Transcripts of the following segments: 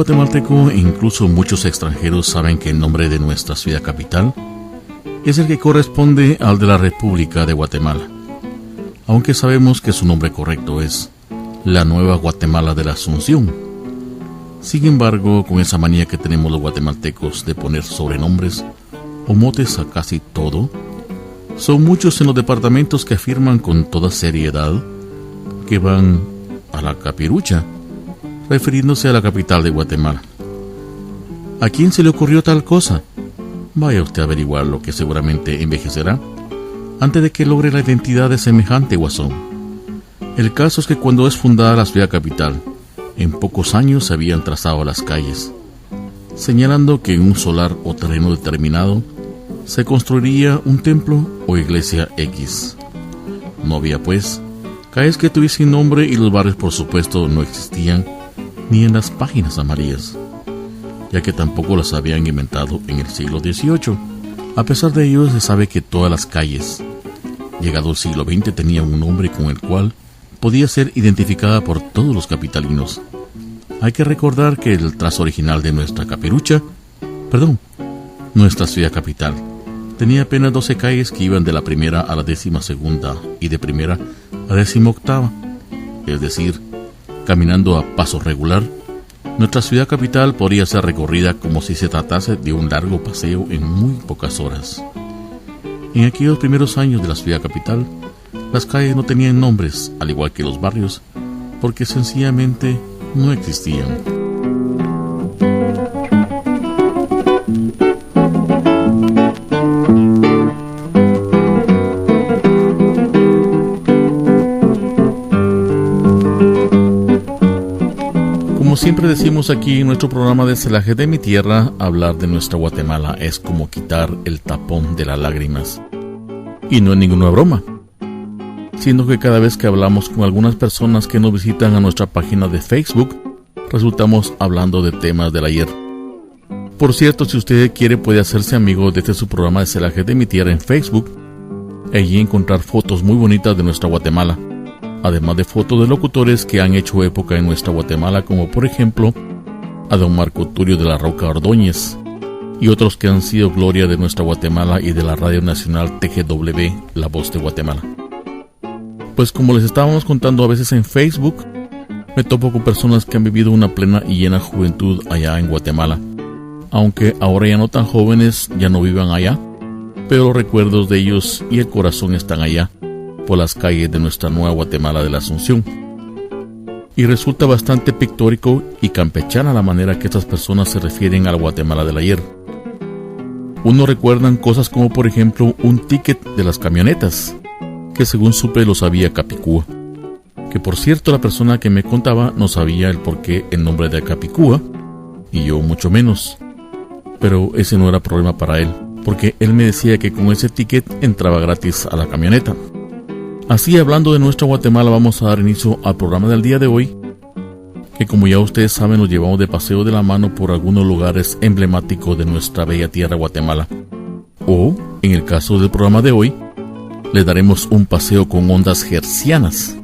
guatemalteco e incluso muchos extranjeros saben que el nombre de nuestra ciudad capital es el que corresponde al de la República de Guatemala, aunque sabemos que su nombre correcto es la Nueva Guatemala de la Asunción. Sin embargo, con esa manía que tenemos los guatemaltecos de poner sobrenombres o motes a casi todo, son muchos en los departamentos que afirman con toda seriedad que van a la Capirucha, refiriéndose a la capital de Guatemala. ¿A quién se le ocurrió tal cosa? Vaya usted a averiguar lo que seguramente envejecerá antes de que logre la identidad de semejante guasón. El caso es que cuando es fundada la ciudad capital, en pocos años se habían trazado las calles, señalando que en un solar o terreno determinado se construiría un templo o iglesia X. No había pues calles que tuviesen nombre y los barrios por supuesto no existían ni en las páginas amarillas, ya que tampoco las habían inventado en el siglo XVIII. A pesar de ello, se sabe que todas las calles, llegado el siglo XX, tenían un nombre con el cual podía ser identificada por todos los capitalinos. Hay que recordar que el trazo original de nuestra ciudad capital, tenía apenas 12 calles que iban de la primera a la 12ª y de primera a 18ª, es decir, caminando a paso regular, nuestra ciudad capital podría ser recorrida como si se tratase de un largo paseo en muy pocas horas. En aquellos primeros años de la ciudad capital, las calles no tenían nombres, al igual que los barrios, porque sencillamente no existían. Siempre decimos aquí en nuestro programa de Celaje de mi Tierra, hablar de nuestra Guatemala es como quitar el tapón de las lágrimas. Y no es ninguna broma, siendo que cada vez que hablamos con algunas personas que nos visitan a nuestra página de Facebook, resultamos hablando de temas del ayer. Por cierto, si usted quiere puede hacerse amigo de su programa de Celaje de mi Tierra en Facebook, y allí encontrar fotos muy bonitas de nuestra Guatemala, además de fotos de locutores que han hecho época en nuestra Guatemala, como por ejemplo a don Marco Tulio de la Roca Ordóñez y otros que han sido gloria de nuestra Guatemala y de la Radio Nacional TGW, La Voz de Guatemala. Pues como les estábamos contando, a veces en Facebook me topo con personas que han vivido una plena y llena juventud allá en Guatemala, aunque ahora ya no tan jóvenes, ya no vivan allá, pero los recuerdos de ellos y el corazón están allá, por las calles de nuestra Nueva Guatemala de la Asunción. Y resulta bastante pictórico y campechana la manera que estas personas se refieren a la Guatemala del ayer. Uno recuerdan cosas como por ejemplo un ticket de las camionetas, que según supe lo sabía Capicúa, que por cierto la persona que me contaba no sabía el porqué el nombre de Capicúa, y yo mucho menos, pero ese no era problema para él, porque él me decía que con ese ticket entraba gratis a la camioneta. Así, hablando de nuestra Guatemala, vamos a dar inicio al programa del día de hoy, que como ya ustedes saben, nos llevamos de paseo de la mano por algunos lugares emblemáticos de nuestra bella tierra Guatemala. O, en el caso del programa de hoy, les daremos un paseo con ondas hertzianas.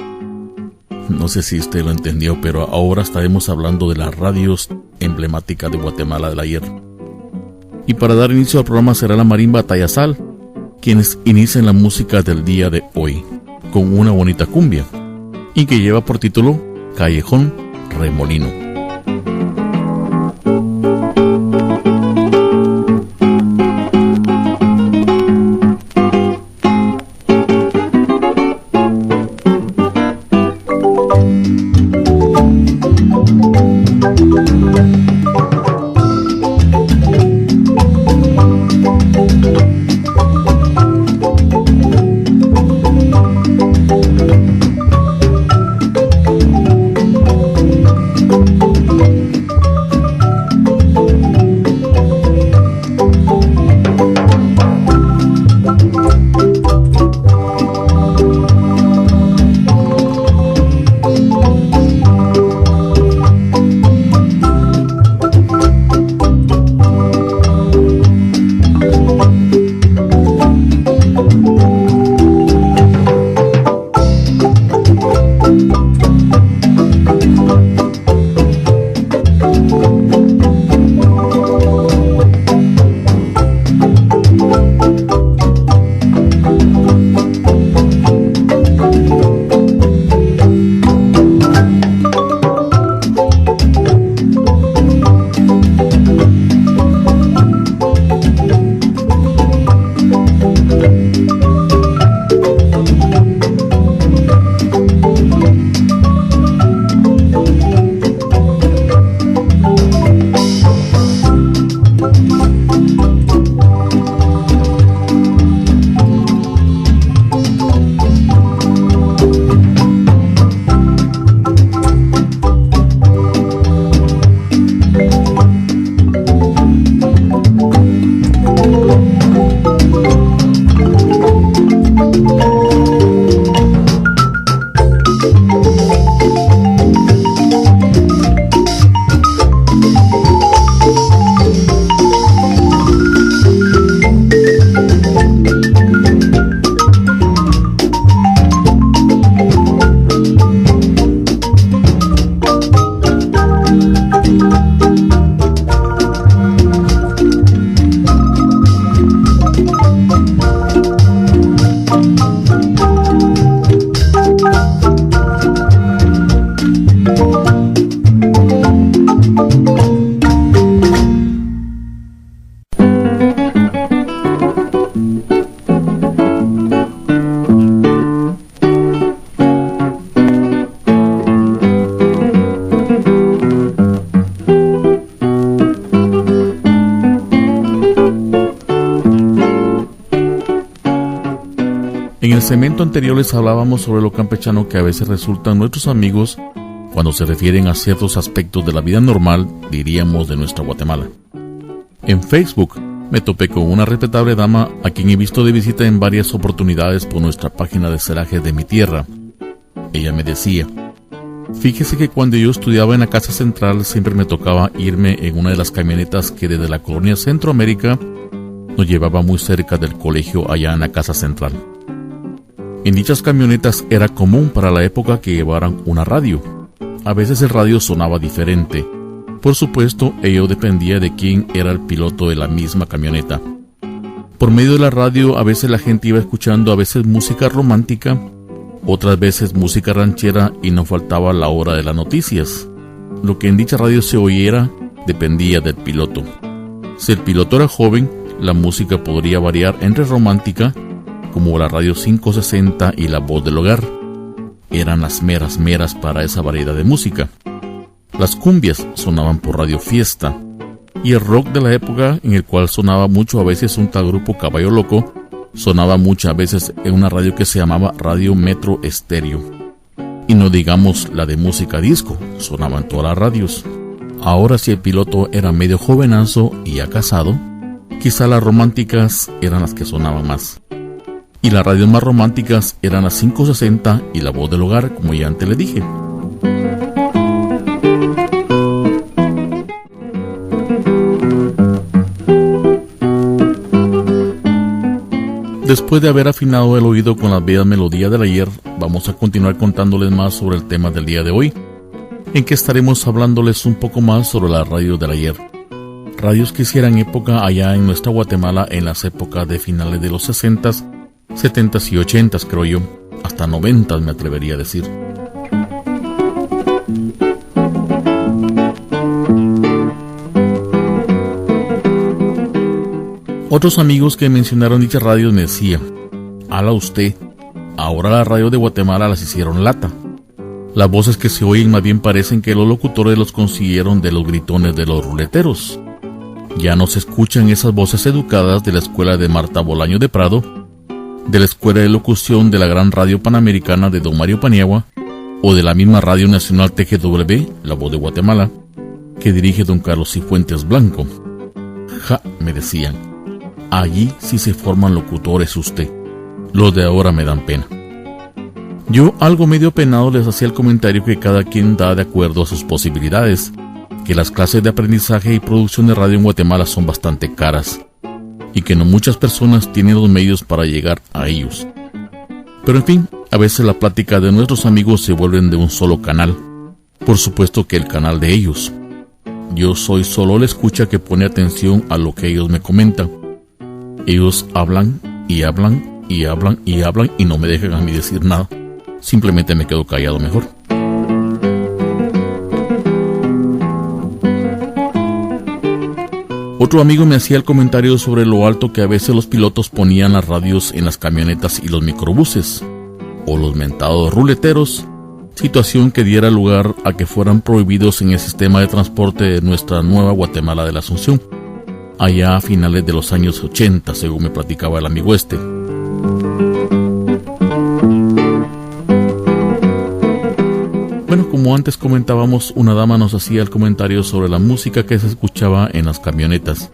No sé si usted lo entendió, pero ahora estaremos hablando de las radios emblemáticas de Guatemala del ayer. Y para dar inicio al programa será la marimba Tayasal, quienes inician la música del día de hoy con una bonita cumbia, y que lleva por título Callejón Remolino. segmento anterior les hablábamos sobre lo campechano que a veces resultan nuestros amigos cuando se refieren a ciertos aspectos de la vida normal, diríamos, de nuestra Guatemala. En Facebook me topé con una respetable dama a quien he visto de visita en varias oportunidades por nuestra página de Celajes de mi Tierra. Ella me decía: fíjese que cuando yo estudiaba en la Casa Central siempre me tocaba irme en una de las camionetas que desde la colonia Centroamérica nos llevaba muy cerca del colegio allá en la Casa Central. En dichas camionetas era común para la época que llevaran una radio. A veces el radio sonaba diferente. Por supuesto, ello dependía de quién era el piloto de la misma camioneta. Por medio de la radio a veces la gente iba escuchando a veces música romántica, otras veces música ranchera y no faltaba la hora de las noticias. Lo que en dicha radio se oyera dependía del piloto. Si el piloto era joven, la música podría variar entre romántica, como la radio 560 y la voz del hogar. Eran las meras para esa variedad de música. Las cumbias sonaban por Radio Fiesta, y el rock de la época, en el cual sonaba mucho a veces un tal grupo Caballo Loco, sonaba muchas veces en una radio que se llamaba Radio Metro Estéreo. Y no digamos la de música disco, sonaban todas las radios. Ahora, si el piloto era medio jovenazo y ya casado, quizá las románticas eran las que sonaban más. Y las radios más románticas eran las 560 y la voz del hogar, como ya antes le dije. Después de haber afinado el oído con las bellas melodías del ayer, vamos a continuar contándoles más sobre el tema del día de hoy, en que estaremos hablándoles un poco más sobre las radios del ayer. Radios que hicieran época allá en nuestra Guatemala en las épocas de finales de los 60s, 70s y 80s, creo yo, hasta 90s me atrevería a decir. Otros amigos que mencionaron dichas radios me decían: ala usted, ahora las radios de Guatemala las hicieron lata. Las voces que se oyen más bien parecen que los locutores los consiguieron de los gritones de los ruleteros. Ya no se escuchan esas voces educadas de la escuela de Marta Bolaño de Prado, de la escuela de locución de la gran radio panamericana de don Mario Paniagua, o de la misma Radio Nacional TGW, La Voz de Guatemala, que dirige don Carlos Cifuentes Blanco. Ja, me decían, allí sí se forman locutores usted. Los de ahora me dan pena. Yo, algo medio penado, les hacía el comentario que cada quien da de acuerdo a sus posibilidades, que las clases de aprendizaje y producción de radio en Guatemala son bastante caras, y que no muchas personas tienen los medios para llegar a ellos. Pero en fin, a veces la plática de nuestros amigos se vuelven de un solo canal, por supuesto que el canal de ellos. Yo soy solo la escucha que pone atención a lo que ellos me comentan. Ellos hablan y hablan y hablan y hablan y no me dejan a mí decir nada. Simplemente me quedo callado mejor. Otro amigo me hacía el comentario sobre lo alto que a veces los pilotos ponían las radios en las camionetas y los microbuses, o los mentados ruleteros, situación que diera lugar a que fueran prohibidos en el sistema de transporte de nuestra nueva Guatemala de la Asunción, allá a finales de los años 80, según me platicaba el amigo este. Bueno, como antes comentábamos, una dama nos hacía el comentario sobre la música que se escuchaba en las camionetas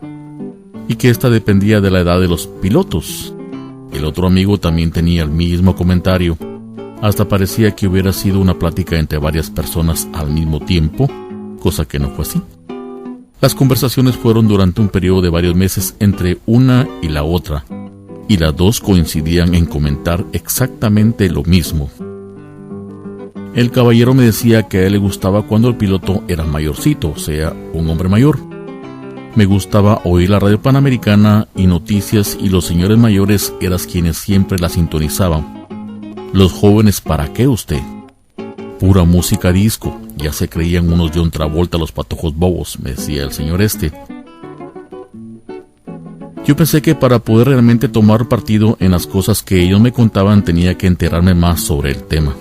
y que esta dependía de la edad de los pilotos. El otro amigo también tenía el mismo comentario. Hasta parecía que hubiera sido una plática entre varias personas al mismo tiempo, cosa que no fue así. Las conversaciones fueron durante un periodo de varios meses entre una y la otra, y las dos coincidían en comentar exactamente lo mismo. El caballero me decía que a él le gustaba cuando el piloto era mayorcito, o sea, un hombre mayor. Me gustaba oír la radio panamericana y noticias, y los señores mayores eran quienes siempre la sintonizaban. Los jóvenes, ¿para qué usted? Pura música disco, ya se creían unos John Travolta los patojos bobos, me decía el señor este. Yo pensé que para poder realmente tomar partido en las cosas que ellos me contaban tenía que enterarme más sobre el tema.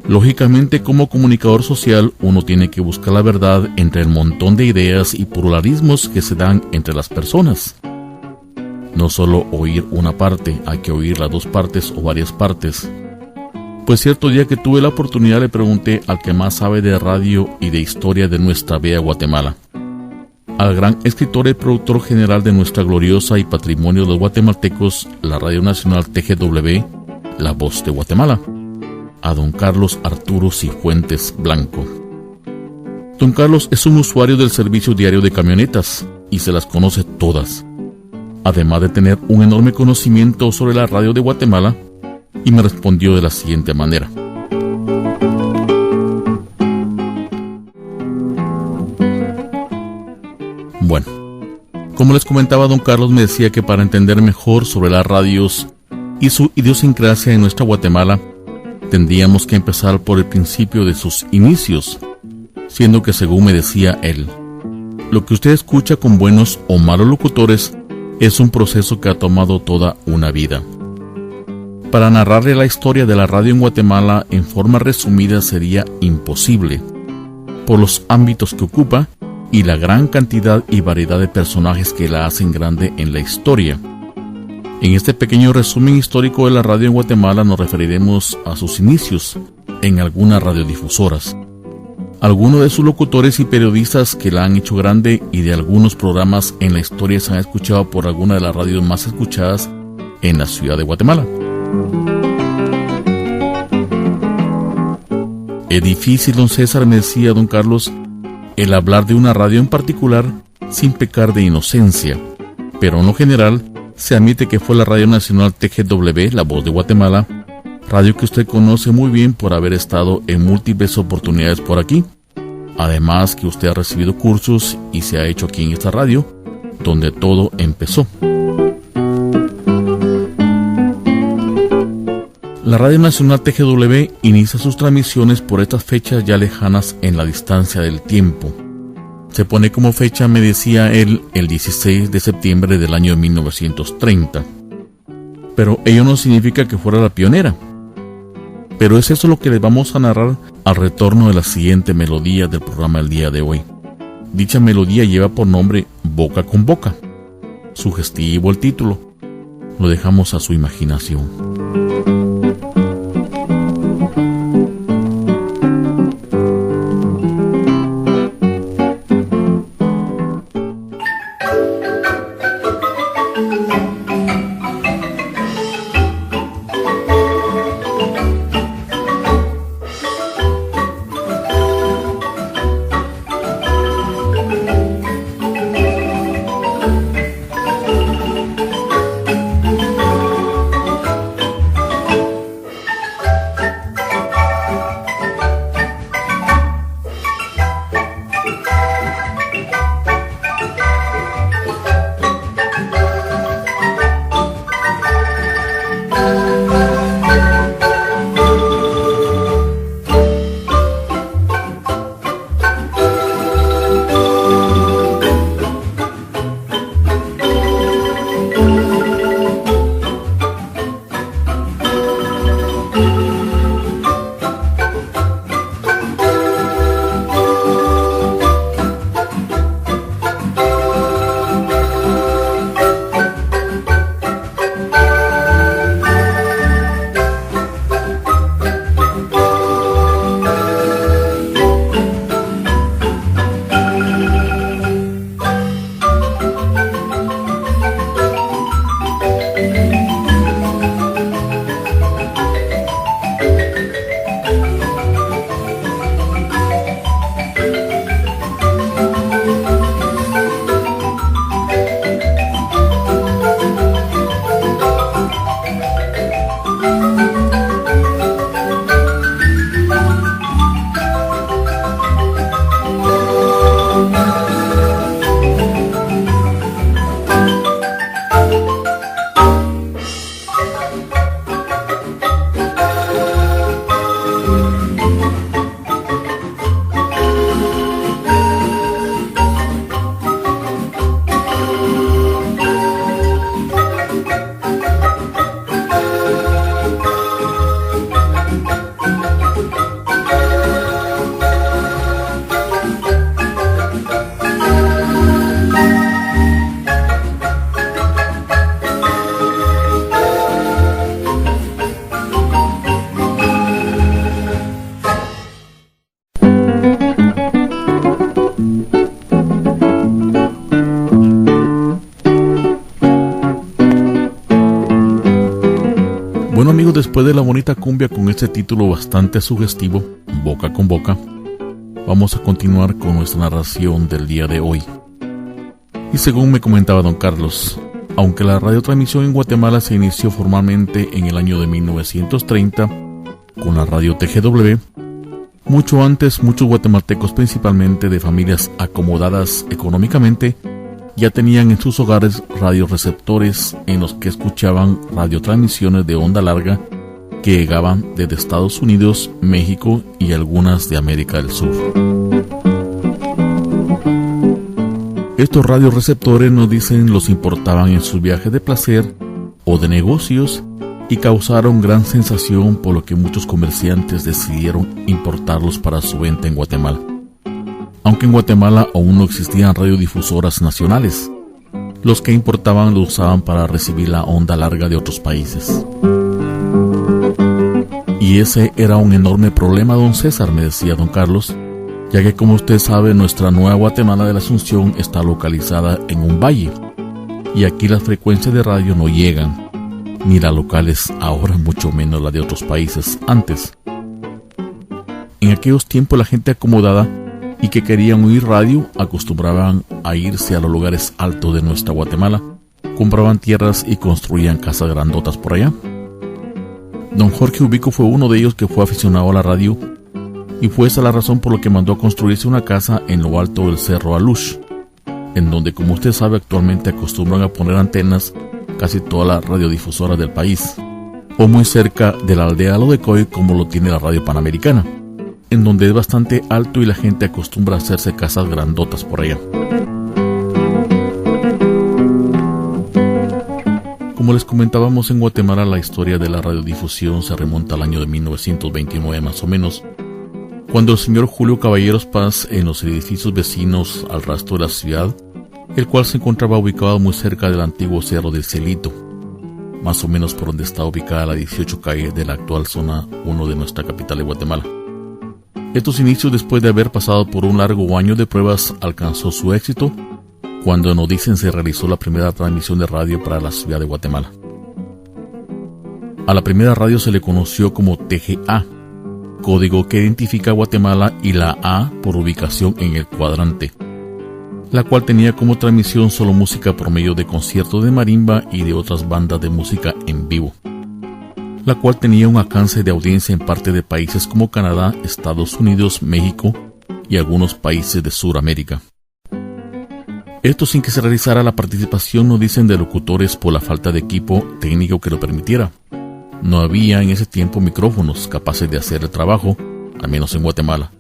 Lógicamente, como comunicador social, uno tiene que buscar la verdad entre el montón de ideas y pluralismos que se dan entre las personas. No solo oír una parte, hay que oír las dos partes o varias partes. Pues cierto día que tuve la oportunidad le pregunté al que más sabe de radio y de historia de nuestra bella Guatemala, al gran escritor y productor general de nuestra gloriosa y patrimonio de los guatemaltecos, la Radio Nacional TGW, La Voz de Guatemala, a don Carlos Arturo Cifuentes Blanco. Don Carlos es un usuario del servicio diario de camionetas y se las conoce todas, además de tener un enorme conocimiento sobre la radio de Guatemala, y me respondió de la siguiente manera. Bueno, como les comentaba, don Carlos me decía que para entender mejor sobre las radios y su idiosincrasia en nuestra Guatemala, tendríamos que empezar por el principio de sus inicios, siendo que, según me decía él, lo que usted escucha con buenos o malos locutores es un proceso que ha tomado toda una vida. Para narrarle la historia de la radio en Guatemala en forma resumida sería imposible, por los ámbitos que ocupa y la gran cantidad y variedad de personajes que la hacen grande en la historia. En este pequeño resumen histórico de la radio en Guatemala nos referiremos a sus inicios en algunas radiodifusoras, algunos de sus locutores y periodistas que la han hecho grande, y de algunos programas en la historia se han escuchado por alguna de las radios más escuchadas en la ciudad de Guatemala. Es difícil, don César, me decía don Carlos, el hablar de una radio en particular sin pecar de inocencia, pero en lo general se admite que fue la Radio Nacional TGW, La Voz de Guatemala, radio que usted conoce muy bien por haber estado en múltiples oportunidades por aquí, además que usted ha recibido cursos y se ha hecho aquí en esta radio, donde todo empezó. La Radio Nacional TGW inicia sus transmisiones por estas fechas ya lejanas en la distancia del tiempo. Se pone como fecha, me decía él, el 16 de septiembre del año 1930. Pero ello no significa que fuera la pionera. Pero es eso lo que les vamos a narrar al retorno de la siguiente melodía del programa del día de hoy. Dicha melodía lleva por nombre Boca con Boca. Sugestivo el título. Lo dejamos a su imaginación. bonita cumbia con este título bastante sugestivo, Boca con Boca, vamos a continuar con nuestra narración del día de hoy. Y según me comentaba don Carlos, aunque la radiotransmisión en Guatemala se inició formalmente en el año de 1930 con la radio TGW, mucho antes muchos guatemaltecos, principalmente de familias acomodadas económicamente, ya tenían en sus hogares radioreceptores en los que escuchaban radiotransmisiones de onda larga que llegaban desde Estados Unidos, México y algunas de América del Sur. Estos radioreceptores, nos dicen, los importaban en sus viajes de placer o de negocios y causaron gran sensación, por lo que muchos comerciantes decidieron importarlos para su venta en Guatemala. Aunque en Guatemala aún no existían radiodifusoras nacionales, los que importaban lo usaban para recibir la onda larga de otros países. Y ese era un enorme problema, don César, me decía don Carlos, ya que, como usted sabe, nuestra nueva Guatemala de la Asunción está localizada en un valle, y aquí las frecuencias de radio no llegan, ni las locales, ahora mucho menos las de otros países antes. En aquellos tiempos la gente acomodada y que querían oír radio acostumbraban a irse a los lugares altos de nuestra Guatemala, compraban tierras y construían casas grandotas por allá. Don Jorge Ubico fue uno de ellos que fue aficionado a la radio, y fue esa la razón por la que mandó a construirse una casa en lo alto del Cerro Alush, en donde, como usted sabe, actualmente acostumbran a poner antenas casi todas las radiodifusoras del país, o muy cerca de la aldea Lodecoy, como lo tiene la radio Panamericana, en donde es bastante alto y la gente acostumbra a hacerse casas grandotas por allá. Como les comentábamos, en Guatemala la historia de la radiodifusión se remonta al año de 1929 más o menos, cuando el señor Julio Caballeros Paz, en los edificios vecinos al rastro de la ciudad, el cual se encontraba ubicado muy cerca del antiguo Cerro del Cielito, más o menos por donde está ubicada la 18 calle de la actual zona 1 de nuestra capital de Guatemala. Estos inicios, después de haber pasado por un largo año de pruebas, alcanzó su éxito cuando, nos dicen, se realizó la primera transmisión de radio para la ciudad de Guatemala. A la primera radio se le conoció como TGA, código que identifica a Guatemala, y la A por ubicación en el cuadrante, la cual tenía como transmisión solo música por medio de conciertos de marimba y de otras bandas de música en vivo, la cual tenía un alcance de audiencia en parte de países como Canadá, Estados Unidos, México y algunos países de Sudamérica. Esto sin que se realizara la participación, nos dicen, de locutores por la falta de equipo técnico que lo permitiera. No había en ese tiempo micrófonos capaces de hacer el trabajo, al menos en Guatemala,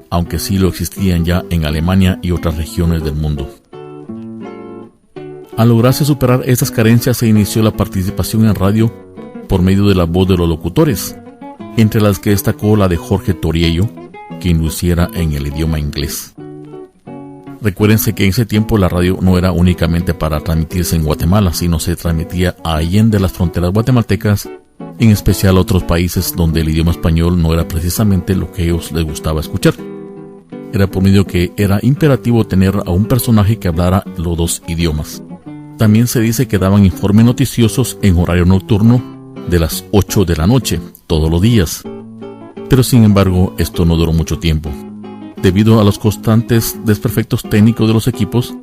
aunque sí lo existían ya en Alemania y otras regiones del mundo. Al lograrse superar estas carencias, se inició la participación en radio por medio de la voz de los locutores, entre las que destacó la de Jorge Toriello, quien lo hiciera en el idioma inglés. Recuérdense que en ese tiempo la radio no era únicamente para transmitirse en Guatemala, sino se transmitía allende las fronteras guatemaltecas, en especial a otros países donde el idioma español no era precisamente lo que a ellos les gustaba escuchar. Era por medio que era imperativo tener a un personaje que hablara los dos idiomas. También se dice que daban informes noticiosos en horario nocturno de las 8 de la noche, todos los días. Pero sin embargo, esto no duró mucho tiempo, debido a los constantes desperfectos técnicos de los equipos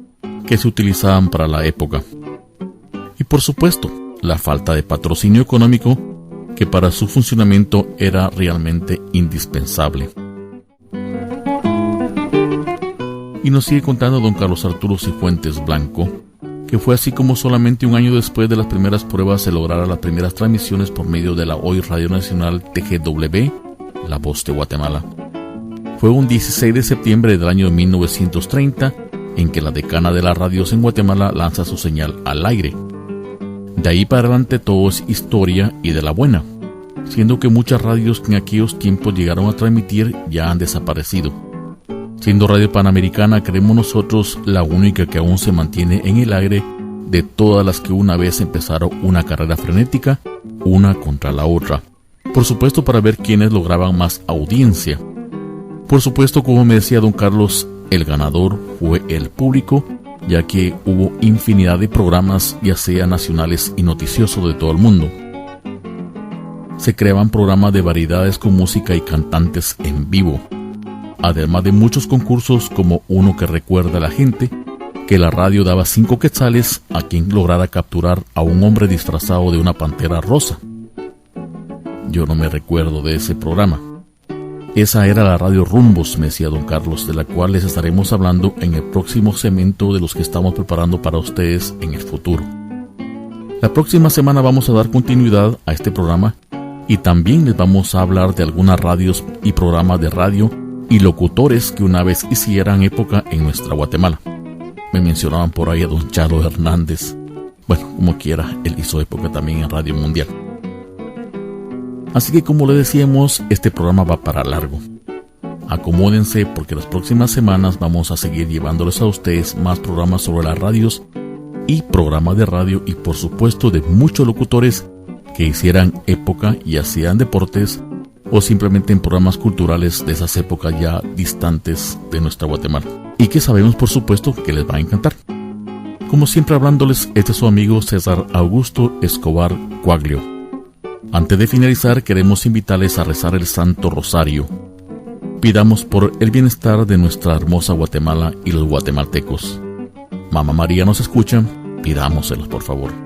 que se utilizaban para la época. Y por supuesto, la falta de patrocinio económico, que para su funcionamiento era realmente indispensable. Y nos sigue contando don Carlos Arturo Cifuentes Blanco, que fue así como solamente un año después de las primeras pruebas se lograron las primeras transmisiones por medio de la hoy Radio Nacional TGW, La Voz de Guatemala. Fue un 16 de septiembre del año 1930 en que la decana de las radios en Guatemala lanza su señal al aire. De ahí para adelante todo es historia, y de la buena, siendo que muchas radios que en aquellos tiempos llegaron a transmitir ya han desaparecido, siendo Radio Panamericana, creemos nosotros, la única que aún se mantiene en el aire de todas las que una vez empezaron una carrera frenética, una contra la otra, por supuesto para ver quiénes lograban más audiencia. Por supuesto, como me decía don Carlos, el ganador fue el público, ya que hubo infinidad de programas, ya sea nacionales y noticiosos de todo el mundo. se creaban programas de variedades con música y cantantes en vivo, además de muchos concursos como uno que recuerda a la gente que la radio daba 5 quetzales a quien lograra capturar a un hombre disfrazado de una pantera rosa. Yo no me recuerdo de ese programa. Esa era la radio Rumbos, me decía don Carlos, de la cual les estaremos hablando en el próximo segmento de los que estamos preparando para ustedes en el futuro. La próxima semana vamos a dar continuidad a este programa y también les vamos a hablar de algunas radios y programas de radio y locutores que una vez hicieran época en nuestra Guatemala. Me mencionaban por ahí a don Chalo Hernández. Bueno, como quiera, él hizo época también en Radio Mundial. Así que, como le decíamos, este programa va para largo. Acomódense porque las próximas semanas vamos a seguir llevándoles a ustedes más programas sobre las radios y programas de radio y por supuesto de muchos locutores que hicieran época y hacían deportes o simplemente en programas culturales de esas épocas ya distantes de nuestra Guatemala y que sabemos por supuesto que les va a encantar. Como siempre hablándoles, este es su amigo César Augusto Escobar Quaglio. Antes de finalizar, queremos invitarles a rezar el Santo Rosario. Pidamos por el bienestar de nuestra hermosa Guatemala y los guatemaltecos. Mamá María nos escucha, pidámoselos por favor.